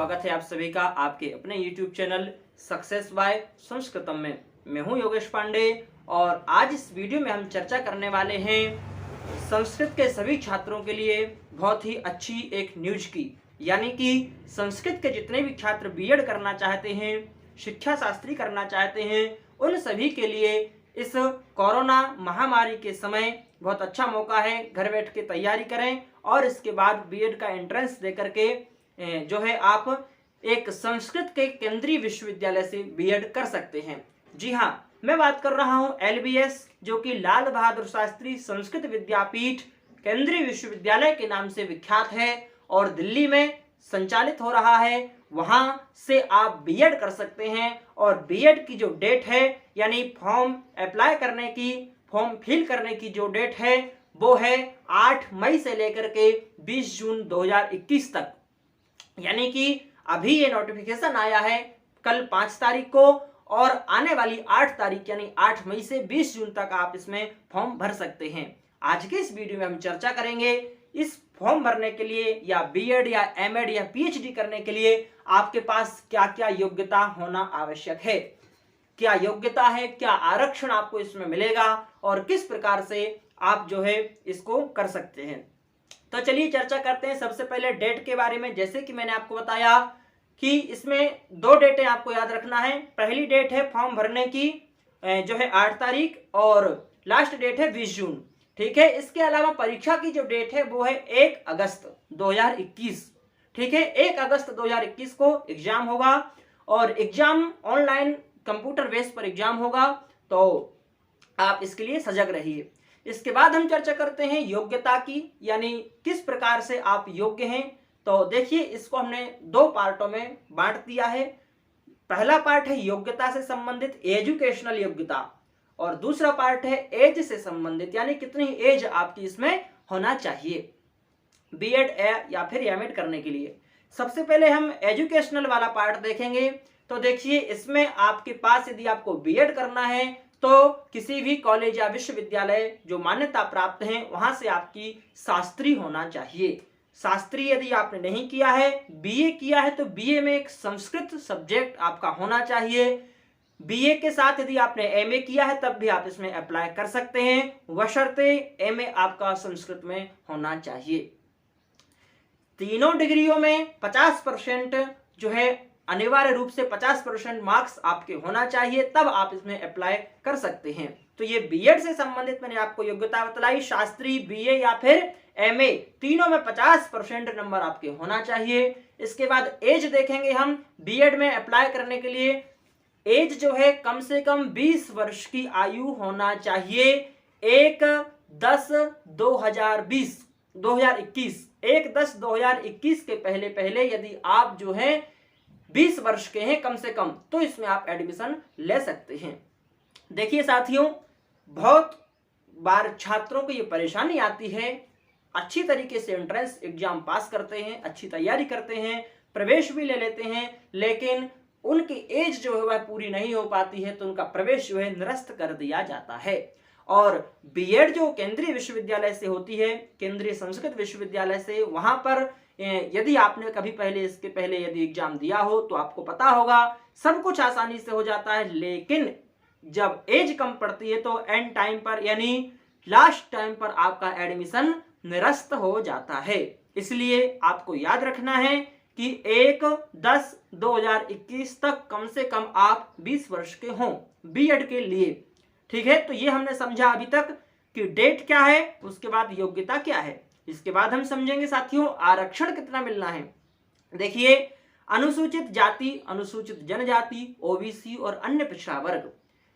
स्वागत है आप सभी का आपके अपने YouTube चैनल सक्सेस बाय संस्कृतम में। मैं हूं योगेश पांडे और आज इस वीडियो में हम चर्चा करने वाले हैं संस्कृत के सभी छात्रों के लिए बहुत ही अच्छी एक न्यूज की, यानी कि संस्कृत के जितने भी छात्र बीएड करना चाहते हैं, शिक्षा शास्त्री करना चाहते हैं, उन सभी के लिए इस कोरोना महामारी के समय बहुत अच्छा मौका है। घर बैठ के तैयारी करें और इसके बाद बीएड का एंट्रेंस दे करके जो है आप एक संस्कृत के केंद्रीय विश्वविद्यालय से बीएड कर सकते हैं। जी हाँ, मैं बात कर रहा हूं एलबीएस, जो कि लाल बहादुर शास्त्री संस्कृत विद्यापीठ केंद्रीय विश्वविद्यालय के नाम से विख्यात है और दिल्ली में संचालित हो रहा है। वहां से आप बीएड कर सकते हैं और बीएड की जो डेट है, यानी फॉर्म अप्लाई करने की, फॉर्म फिल करने की जो डेट है वो है 8 मई से लेकर के 20 जून 2021 तक। यानी कि अभी ये नोटिफिकेशन आया है कल 5 तारीख को और आने वाली 8 तारीख यानी 8 मई से 20 जून तक आप इसमें फॉर्म भर सकते हैं। आज के इस वीडियो में हम चर्चा करेंगे इस फॉर्म भरने के लिए या बीएड या एमएड या पीएचडी करने के लिए आपके पास क्या क्या योग्यता होना आवश्यक है, क्या योग्यता है, क्या आरक्षण आपको इसमें मिलेगा और किस प्रकार से आप जो है इसको कर सकते हैं। तो चलिए चर्चा करते हैं सबसे पहले डेट के बारे में। जैसे कि मैंने आपको बताया कि इसमें 2 डेटें आपको याद रखना है। पहली डेट है फॉर्म भरने की जो है 8 तारीख और लास्ट डेट है 20 जून। ठीक है, इसके अलावा परीक्षा की जो डेट है वो है 1 अगस्त 2021। ठीक है, 1 अगस्त 2021 को एग्जाम होगा और एग्जाम ऑनलाइन कंप्यूटर बेस पर एग्जाम होगा, तो आप इसके लिए सजग रहिए। इसके बाद हम चर्चा करते हैं योग्यता की, यानी किस प्रकार से आप योग्य हैं। तो देखिए, इसको हमने 2 पार्टों में बांट दिया है। पहला पार्ट है योग्यता से संबंधित एजुकेशनल योग्यता और दूसरा पार्ट है एज से संबंधित, यानी कितनी एज आपकी इसमें होना चाहिए बीएड या फिर एमएड करने के लिए। सबसे पहले हम एजुकेशनल वाला पार्ट देखेंगे। तो देखिए, इसमें आपके पास यदि आपको बीएड करना है तो किसी भी कॉलेज या विश्वविद्यालय जो मान्यता प्राप्त हैं वहां से आपकी शास्त्री होना चाहिए। शास्त्री यदि आपने नहीं किया है, बीए किया है, तो बीए में एक संस्कृत सब्जेक्ट आपका होना चाहिए। बीए के साथ यदि आपने एमए किया है तब भी आप इसमें अप्लाई कर सकते हैं, बशर्ते एमए आपका संस्कृत में होना चाहिए। तीनों डिग्रियों में 50% जो है अनिवार्य रूप से 50% मार्क्स आपके होना चाहिए, तब आप इसमें अप्लाई कर सकते हैं। तो ये बीएड से संबंधित मैंने आपको योग्यता बतलाई। शास्त्री, बीए या फिर एमए, तीनों में 50% नंबर आपके होना चाहिए। इसके बाद एज देखेंगे हम। बीएड में अप्लाई करने के लिए एज जो है कम से कम 20 वर्ष की आयु होना चाहिए। 1/10/2021 के पहले यदि आप जो है 20 वर्ष के हैं कम से कम, तो इसमें आप एडमिशन ले सकते हैं। देखिए साथियों, बहुत बार छात्रों को ये परेशानी आती है, अच्छी तरीके से एंट्रेंस एग्जाम पास करते हैं, अच्छी तैयारी करते हैं, प्रवेश भी ले लेते हैं, लेकिन उनकी एज जो है वह पूरी नहीं हो पाती है, तो उनका प्रवेश जो है निरस्त कर दिया जाता है। और बीएड जो केंद्रीय विश्वविद्यालय से होती है, केंद्रीय संस्कृत विश्वविद्यालय से, वहां पर यदि आपने कभी इसके पहले यदि एग्जाम दिया हो तो आपको पता होगा सब कुछ आसानी से हो जाता है। लेकिन जब एज कम पड़ती है तो एंड टाइम पर यानी लास्ट टाइम पर आपका एडमिशन निरस्त हो जाता है। इसलिए आपको याद रखना है कि 1/10/2021 तक कम से कम आप 20 वर्ष के हों बीएड के लिए। ठीक है, तो ये हमने समझा अभी तक कि डेट क्या है, उसके बाद योग्यता क्या है। इसके बाद हम समझेंगे साथियों आरक्षण कितना मिलना है। देखिए, अनुसूचित जाति, अनुसूचित जनजाति, ओबीसी और अन्य पिछड़ा वर्ग,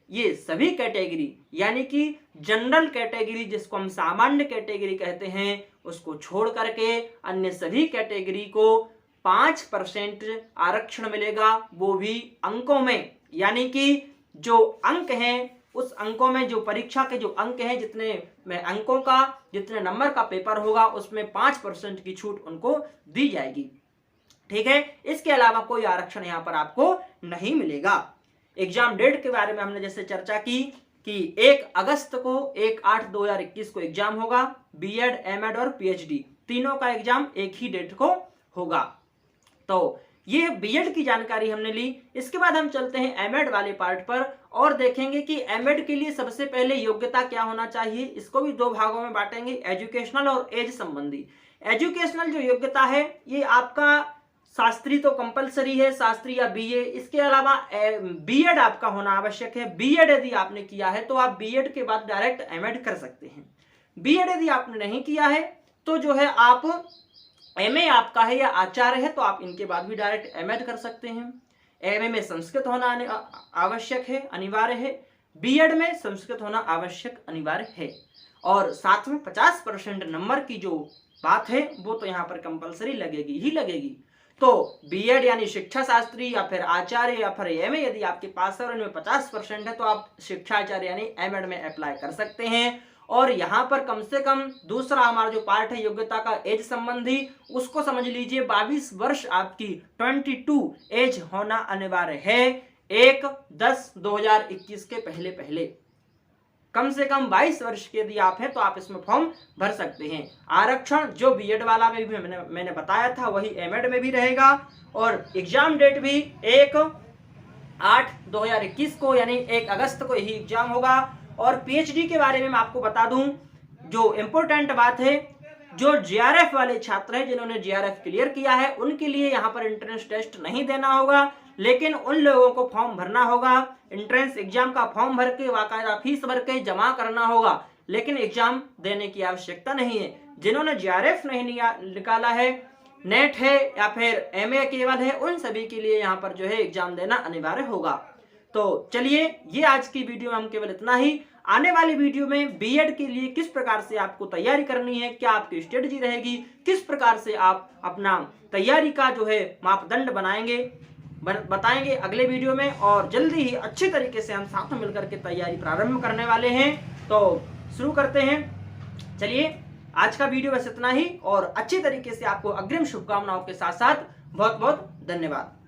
ये सभी कैटेगरी यानी कि जनरल कैटेगरी जिसको हम सामान्य कैटेगरी कहते हैं, उसको छोड़ करके अन्य सभी कैटेगरी को 5% आरक्षण मिलेगा, वो भी अंकों में। यानी कि जो अंक हैं उस अंकों में, जो परीक्षा के जो अंक हैं, जितने में अंकों का जितने नंबर का पेपर होगा उसमें 5% की छूट उनको दी जाएगी। ठीक है, इसके अलावा कोई आरक्षण यहाँ पर आपको नहीं मिलेगा। एग्जाम डेट के बारे में हमने जैसे चर्चा की कि 1 अगस्त को 1/8/2021 को एग्जाम होगा। बीएड, एमएड और पीएचडी तीनों का एग्जाम एक ही डेट को होगा। तो ये बीएड की जानकारी हमने ली। इसके बाद हम चलते हैं एमएड वाले पार्ट पर और देखेंगे कि एमएड के लिए सबसे पहले योग्यता क्या होना चाहिए। इसको भी दो भागों में बांटेंगे, एजुकेशनल और एज संबंधी। एजुकेशनल जो योग्यता है ये आपका शास्त्री तो कंपलसरी है, शास्त्री या बीए। इसके अलावा बीएड आपका होना आवश्यक है। बीएड यदि आपने किया है तो आप बीएड के बाद डायरेक्ट एमएड कर सकते हैं। बीएड यदि आपने नहीं किया है तो जो है आप एमए आपका है या आचार्य है तो आप इनके बाद भी डायरेक्ट एमएड कर सकते हैं। एमए में संस्कृत होना आवश्यक है, अनिवार्य है। बीएड में संस्कृत होना आवश्यक अनिवार्य है। और साथ में 50% नंबर की जो बात है वो तो यहाँ पर कंपलसरी लगेगी ही लगेगी। तो बीएड यानी शिक्षा शास्त्री या फिर आचार्य या फिर एमए यदि आपके पास है और इनमें 50% है तो आप शिक्षाचार्य यानी एमएड में अप्लाई कर सकते हैं। और यहाँ पर कम से कम दूसरा हमारा जो पार्ट है योग्यता का एज संबंधी, उसको समझ लीजिए 22 वर्ष आपकी 22 एज होना अनिवार्य है 1/10/2021 के पहले पहले। कम से कम 22 वर्ष के यदि आप हैं तो आप इसमें फॉर्म भर सकते हैं। आरक्षण जो बीएड वाला में भी मैंने बताया था वही एमएड में भी रहेगा। और एग्जाम डेट भी 1/8/2021 को यानी 1 अगस्त को यही एग्जाम होगा। और पीएचडी के बारे में मैं आपको बता दूं, जो इम्पोर्टेंट बात है, जो जीआरएफ वाले छात्र हैं जिन्होंने जीआरएफ क्लियर किया है उनके लिए यहाँ पर एंट्रेंस टेस्ट नहीं देना होगा, लेकिन उन लोगों को फॉर्म भरना होगा। एंट्रेंस एग्जाम का फॉर्म भर के बाकायदा फीस भर के जमा करना होगा, लेकिन एग्जाम देने की आवश्यकता नहीं है। जिन्होंने जीआरएफ नहीं निकाला है, नेट है या फिर एमए केवल है, उन सभी के लिए यहाँ पर जो है एग्जाम देना अनिवार्य होगा। तो चलिए, ये आज की वीडियो में हम केवल इतना ही। आने वाली वीडियो में बीएड के लिए किस प्रकार से आपको तैयारी करनी है, क्या आपकी स्ट्रेटजी रहेगी, किस प्रकार से आप अपना तैयारी का जो है मापदंड बताएंगे अगले वीडियो में। और जल्दी ही अच्छे तरीके से हम साथ में मिलकर के तैयारी प्रारंभ करने वाले हैं। तो शुरू करते हैं। चलिए, आज का वीडियो बस इतना ही और अच्छे तरीके से आपको अग्रिम शुभकामनाओं के साथ साथ बहुत बहुत धन्यवाद।